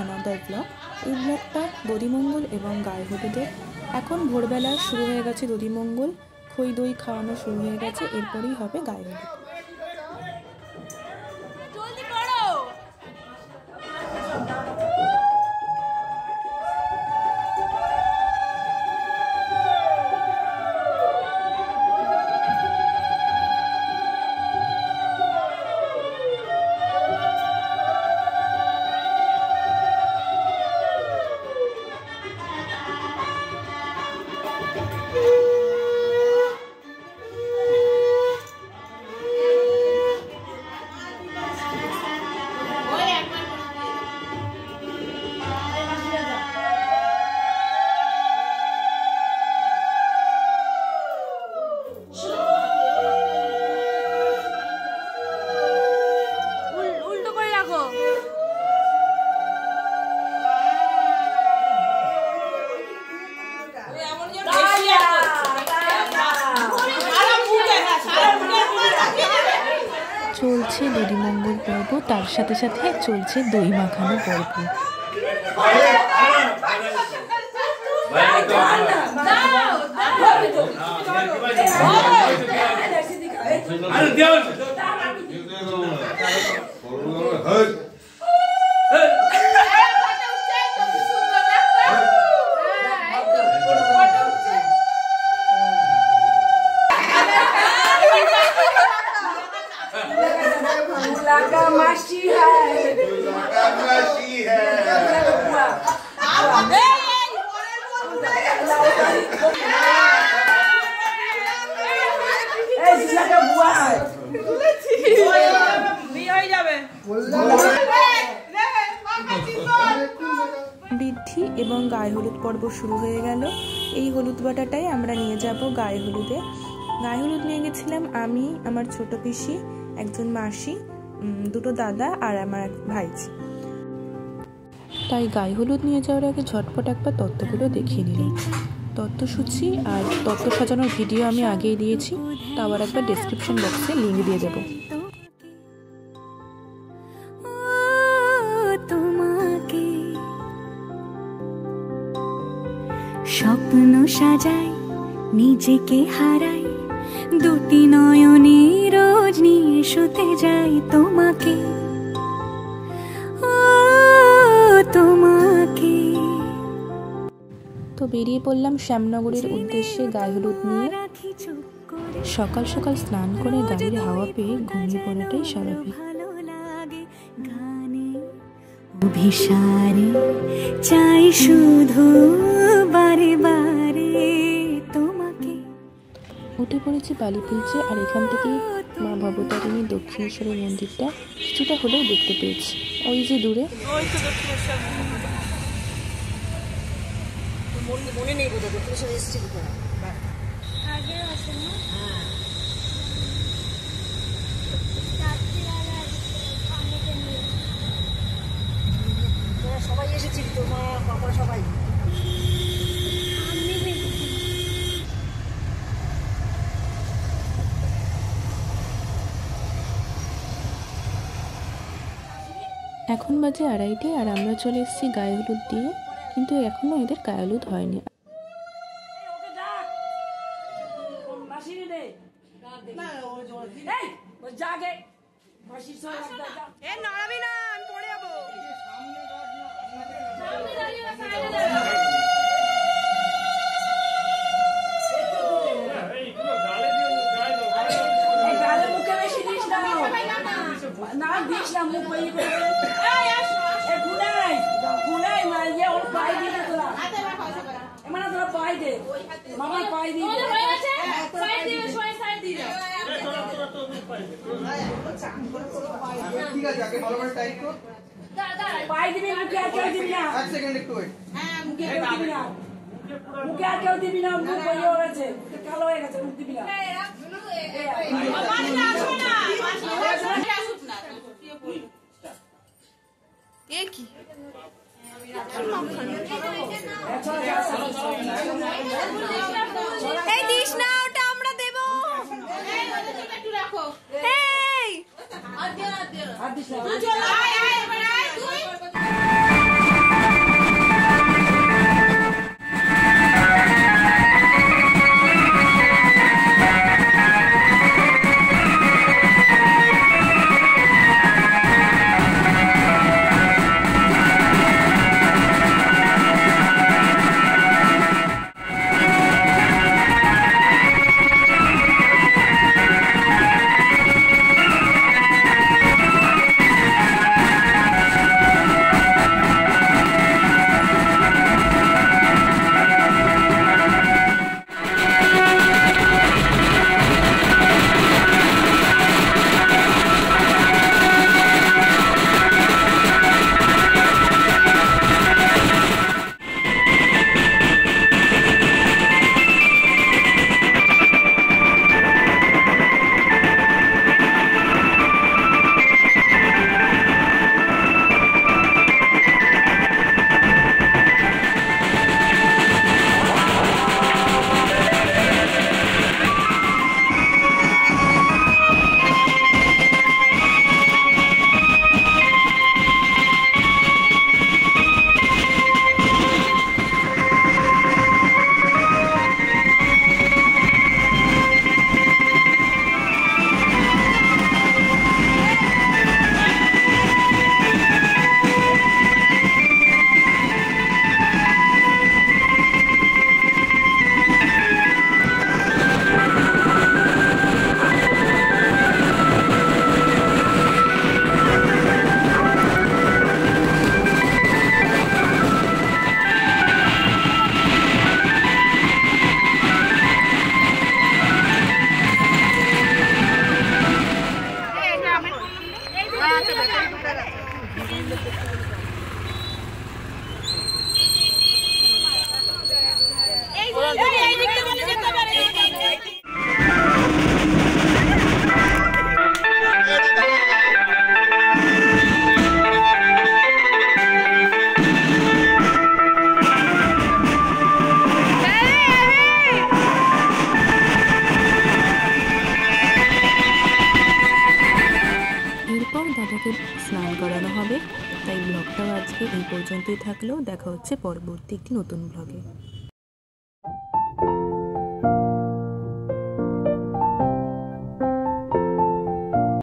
Another blog. এই ব্লগটা দধিমঙ্গল এবং গায়ে হলুদের। এখন ভোরবেলা শুরু হয়ে গেছে দধিমঙ্গল, খই দই খাওয়ানো শুরু হয়ে গেছে, এরপরেই হবে গায়ে হলুদ। চলছে দধিমঙ্গল পর্ব, তার সাথে সাথে চলছে দই মাখানো পর্ব। বৃদ্ধি এবং গায়ে হলুদ পর্ব শুরু হয়ে গেল। এই হলুদ বাটাটাই আমরা নিয়ে যাব গায়ে হলুদে। গায়ে হলুদ নিয়ে গেছিলাম আমি, আমার ছোট পিসি, একজন মাসি, দুটো দাদা আর আমার এক ভাইজি। তাই গায়ে হলুদ নিয়ে যাওয়ার আগে ঝটপট একবার তত্ত্বগুলো দেখিয়ে নিলাম। তত্ত্বসূচি আর তত্ত্ব সাজানোর ভিডিও আমি আগেই দিয়েছি, তা আবার একবার ডেসক্রিপশন বক্সে লিঙ্ক দিয়ে দেবো। স্বপ্ন সাজাই, নিজেকে হারাই, দুটি নয়নে রোজ নিয়ে শুতে যাই তোমাকে, তোমাকে। তো বেরিয়ে পড়লাম শ্যামনগরের উদ্দেশ্যে গায়ে হলুদ নিয়ে। সকাল সকাল স্নান করে গাড়ির হাওয়া পেয়ে ঘুমিয়ে পড়াটাই স্বাভাবিক। অভিসারে চাই শুধু বারে বারে তোমাকে। উঠে পড়েছি বালিপুলচে, আর এখান থেকে মা ভবতারিণী দক্ষিণেশ্বরের মন্দিরটা কিছুটা হলেও দেখতে পেয়েছি, ওই যে দূরে। মনে নেই কোথাও দক্ষিণেশ্বর এসেছি কোথাও আগে আছে না? সবাই এসেছি, তোমার বাবা সবাই। এখন বাজে 2:30 আর আমরা চলে এসেছি গায়ে হলুদ দিয়ে, কিন্তু এখনো এদের গায়ে হলুদ হয়নি। এই দিস না, ওটা আমরা দেব। এই পরানো হবে। তাই ব্লগটাও আজকে এই পর্যন্তই থাকলো। দেখা হচ্ছে পরবর্তী একটি নতুন ব্লগে।